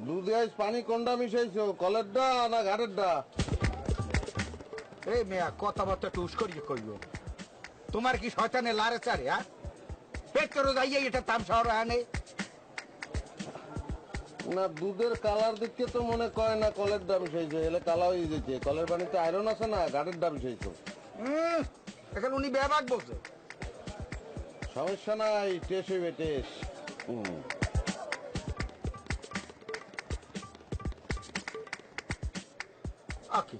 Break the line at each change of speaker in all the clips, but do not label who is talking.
দুধে আইস পানি কোনটা মিশাইছো, কলের ডা না ঘাটের ডা?
এই মেয়া কথাবার্তা টুস করিয়ে কইব। তোমার কি শয়তানে লারে চারে? পেট করে যাইয়ে এটা তামসা আনে
না, দুধের কালার দেখতে তো মনে কয় না কলের ডা মিশাইছো। এলে কালা হয়ে যেতে, কলের পানিতে আয়রন আছে না, ঘাটের ডা মিশাইছো।
এখন উনি বেবাক বলছে।
সমস্যা নাই, টেস হইবে টেস।
আকি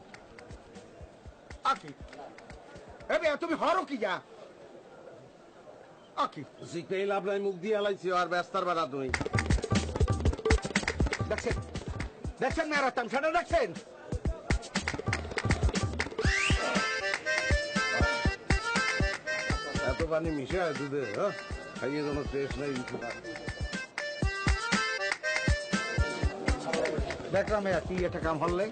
আকি এবে তুমি হরো কি যা আকি
শিখতেই লাভ নাই, মুখ দিয়ে হালাইছি আর ব্যস্তার বেড়া তুমি।
দেখছেন দেখছেন মেয়েরা তামসাটা দেখছেন?
এত পানি মিশে হয় দুধে, হ্যাঁ খাইয়ে কোনো টেস্ট নাই।
দেখলাম মেয়া কি এটা কাম হলে।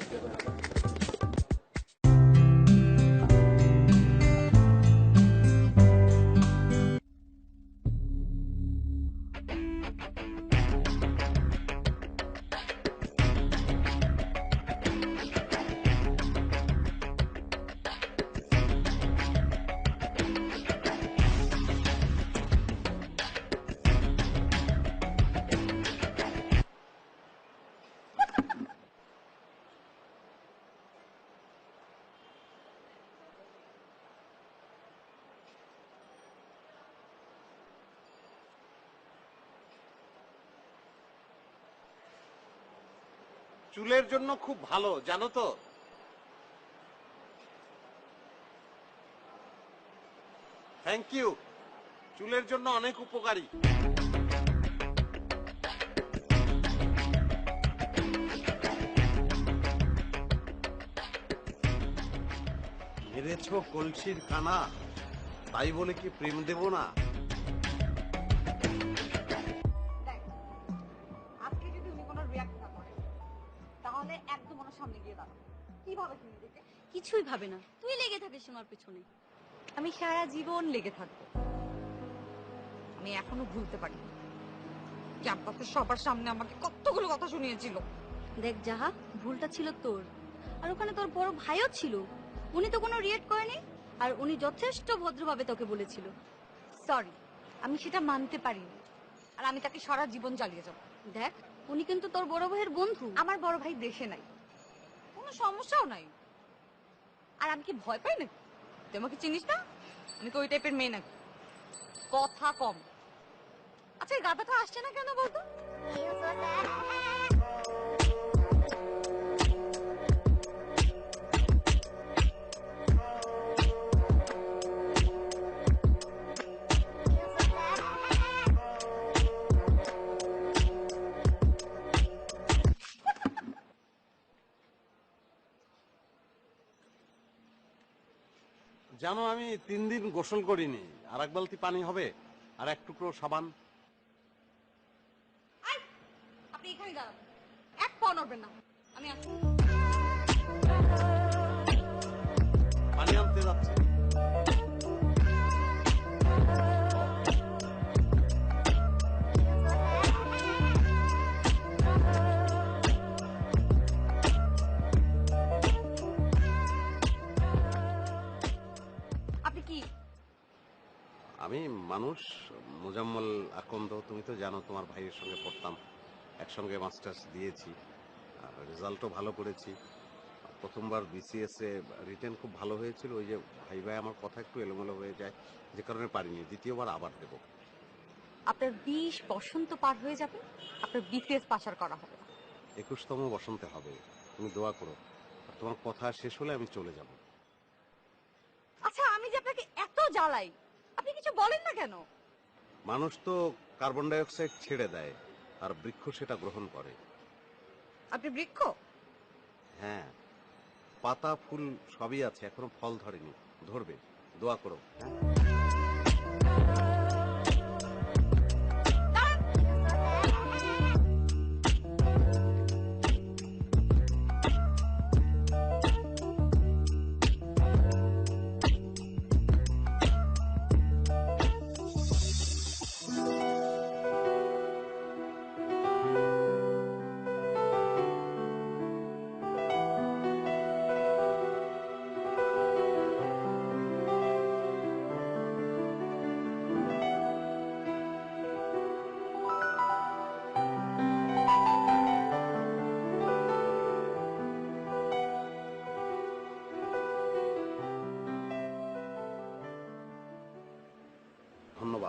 চুলের জন্য খুব ভালো, জানো তো? Thank you. চুলের জন্য অনেক উপকারী। মেরেছ কলসির কানা, তাই বলে কি প্রেম দেব না?
আজকে যদি উনি কোনো রিঅ্যাক্ট না করে তাহলে একদম ওনার সামনে গিয়ে দাঁড়াবো। কি ভাবে তুমি দেখে?
কিছুই ভাবে না, তুই লেগে থাকিস আমার পেছনে।
আমি সারা জীবন লেগে থাকবো। আমি এখনো ভুলতে পারি ক্যাম্পাসে সবার সামনে আমাকে কতগুলো কথা শুনিয়েছিল।
দেখ জাহা, ভুলটা ছিল তোর, আর ওখানে তোর বড় ভাইও ছিল। উনি তো কোনো রিয়েক্ট করেনি, আর উনি যথেষ্ট ভদ্রভাবে তোকে বলেছিল।
সরি, আমি সেটা মানতে পারিনি, আর আমি তাকে সারা জীবন চালিয়ে যাব।
দেখ, উনি কিন্তু তোর বড় ভাইয়ের বন্ধু।
আমার বড় ভাই দেশে নাই, কোনো সমস্যাও নাই। আর আমি কি ভয় পাই নাকি? তুই আমাকে চিনিস না, আমি কি ওই টাইপের মেয়ে নাকি? কথা কম। আচ্ছা, এই গাধাটা আসছে না কেন বলতো?
জানো, আমি 3 দিন গোসল করিনি। আর এক বালতি পানি হবে, আর এক টুকরো সাবান।
আপনি এখানে দাঁড়ান, এক পা নড়বেন না। আমি আসছি।
পানি আনতে যাচ্ছি।
আপনি কি?
আমি মানুষ, মোজাম্মল আকন্দ। তুমি তো জানো, তোমার ভাইয়ের সঙ্গে পড়তাম, একসঙ্গে মাস্টার্স দিয়েছি, রেজাল্টও ভালো করেছি। প্রথমবার বিসিএস এ রিটেন খুব ভালো হয়েছিল। ওই যে ভাই ভাই আমার কথা একটু এলোমেলো হয়ে যায়, যে কারণে পারিনি। দ্বিতীয়বার আবার দেব।
আপনার 20 বসন্ত পার হয়ে যাবে, আপনার বিসিএস পাশার করা হবে না।
21তম বসন্তে হবে। তুমি দোয়া করো। আর তোমার কথা শেষ হলে আমি চলে যাব।
আচ্ছা, আমি যে আপনাকে এত জ্বালাই, আপনি কিছু বলেন না কেন?
মানুষ তো কার্বন ডাই অক্সাইড ছেড়ে দেয়, আর বৃক্ষ সেটা গ্রহণ করে।
আপনি বৃক্ষ?
হ্যাঁ, পাতা ফুল সবই আছে, এখনো ফল ধরেনি, ধরবে। দোয়া করো। হ্যাঁ,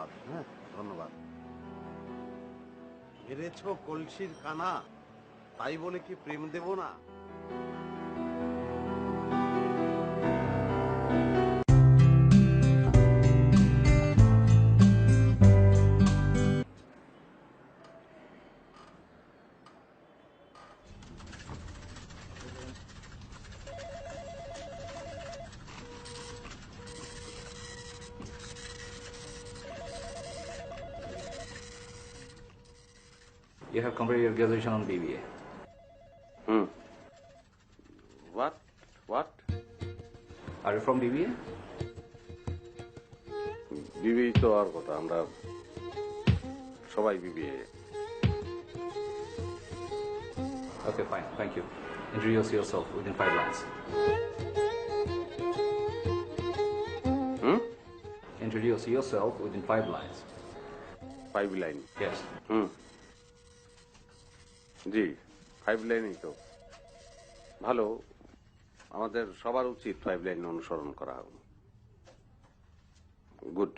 ধন্যবাদ। হ্যাঁ, ধন্যবাদ। মেরেছো কলসির কানা, তাই বলে কি প্রেম দেব না?
You have completed your graduation on BBA.
What?
Are you from BBA?
BBA তো আর কথা, আমরা সবাই BBA.
Okay, fine. Thank you. Introduce yourself within 5 lines. Introduce yourself within 5 lines.
5 line?
Yes.
জি, 5 লাইনই তো ভালো। আমাদের সবার উচিত 5 লাইন অনুসরণ করা। Good.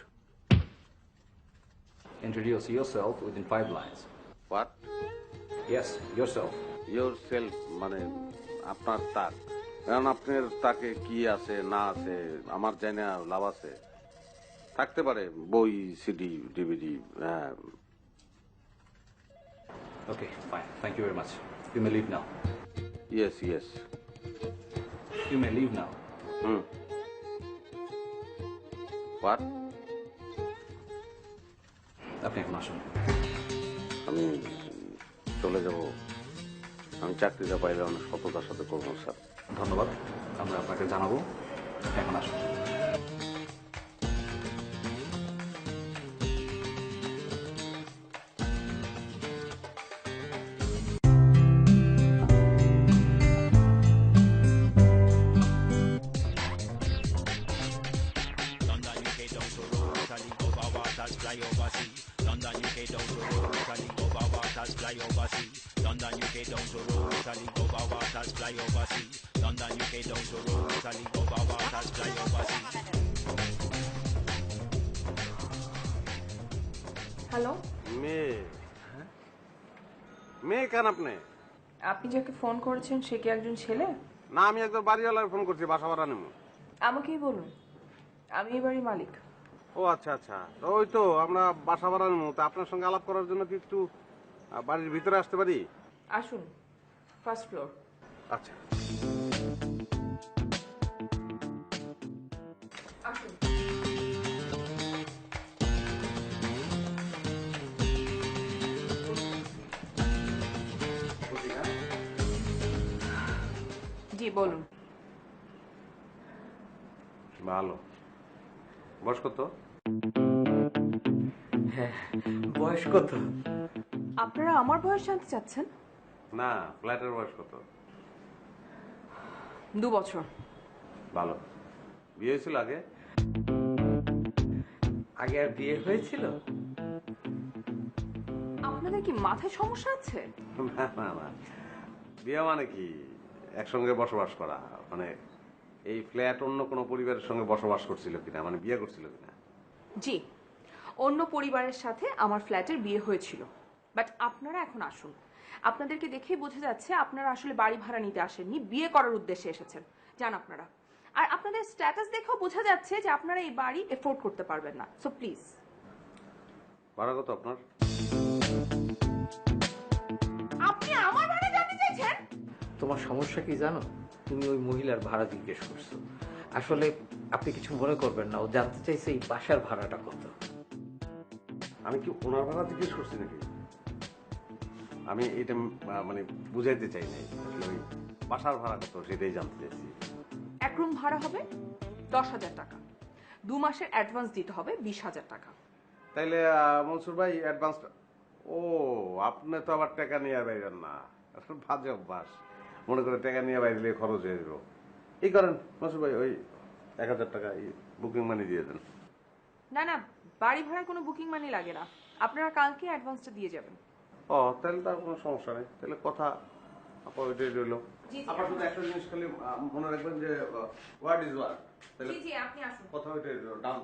Introduce yourself within 5 lines.
What?
Yes, yourself.
Your self মানে আপনার তাক। কারণ আপনার তাকে কি আছে না আছে আমার জানি না, লাভ আছে? থাকতে পারে বই, সিডি, ডিভিডি। হ্যাঁ।
Okay, fine. Thank you very much. You may leave now.
Yes.
You may leave now.
What?
আপনি এখন আসুন।
আমি চলে যাব। আমি চাকরিটা পাইলে অনেক সততার সাথে করবো স্যার।
ধন্যবাদ, আমরা আপনাকে জানাবো। এখন আসুন।
London, UK down to Rome, Italy, over waters, fly overseas. London, UK down to Rome, Italy, over waters, fly overseas. London, UK down to Rome, Italy, over waters, fly overseas. London, UK down to Rome, Italy, over waters, fly overseas.
Hello,
মেয়ে কেন আপনি?
আপনি যাকে phone করেছেন সে কি একজন ছেলে?
না, আমি একজন বাড়িওয়ালার ফোন করছি, বাসা ভাড়া নেব।
আমাকেই বলুন, আমি এই বাড়ির মালিক।
ও আচ্ছা। তো ওই তো আমরা বাসা ভাড়া নেব, তা আপনার সঙ্গে আলাপ করার জন্য কি একটু বাড়ির ভিতরে আসতে পারি?
আসুন, ফার্স্ট ফ্লোর।
আচ্ছা।
আসুন। জি বলুন।
ভালো। বয়স কত?
বয়স কত?
আপনারা আমার বয়স জানতে চাচ্ছেন?
না, ফ্ল্যাটের বয়স কত?
2 বছর।
ভালো। বিয়ে হয়েছিল আগে?
আগে আর বিয়ে হয়েছিল?
আপনাদের কি মাথায় সমস্যা আছে?
না, বিয়ে মানে কি একসঙ্গে বসবাস করা, মানে এই ফ্ল্যাট অন্য কোনো পরিবারের সঙ্গে বসবাস করছিল কিনা, মানে বিয়ে করছিল কিনা?
জি, অন্য পরিবারের সাথে আমার ফ্ল্যাটের বিয়ে হয়েছিল। বাট আপনারা এখন আসুন, আপনাদেরকে দেখেই বোঝা যাচ্ছে আপনারা আসলে বাড়ি ভাড়া নিতে আসেননি, বিয়ে করার উদ্দেশ্যে এসেছেন। যান আপনারা। আর আপনাদের স্ট্যাটাস দেখেও বোঝা যাচ্ছে যে আপনারা এই বাড়ি এফোর্ড করতে পারবেন না। So please.
ভাড়া কত আপনার?
আপনি আমার ভাড়া জানতে চাইছেন?
তোমার সমস্যা কি জানো? তুমি ওই মহিলার ভাড়া জিজ্ঞেস করছো। আসলে আপনি কিছু মনে করবেন না, ও জানতে চাইছে এই বাসার ভাড়াটা কত।
আমি কি ওনার ভাড়া জিজ্ঞেস করছি নাকি? আমি এটা মানে বুঝাইতে চাই নাই, আসলে ওই বাসার ভাড়া কত সেটাই জানতে চাইছি।
এক রুম ভাড়া হবে 10,000 টাকা, 2 মাসের অ্যাডভান্স দিতে হবে 20,000 টাকা।
তাইলে মনসুর ভাই অ্যাডভান্স। ও, আপনি তো আবার টাকা নিয়ে বাইরেন না, বাজে অভ্যাস। মনে করে টাকা নিয়ে বাইরে খরচ হয়ে যাবো। এই করেন মনসুর ভাই, ওই 1,000 টাকা বুকিং মানি দিয়ে দেন।
না না, বাড়ি ভাড়ায় কোনো বুকিং মানি লাগে না, আপনারা কালকে অ্যাডভান্সটা দিয়ে যাবেন।
ও, তাহলে তার কোনো সমস্যা নেই। তাহলে কথা আপা ওইটাই রইলো। আপনার শুধু একটা জিনিস খালি মনে রাখবেন যে ওয়ার্ড ইজ ওয়ার্ড। তাহলে
জি আপনি আসুন।
কথা ওইটাই রইলো। ডান।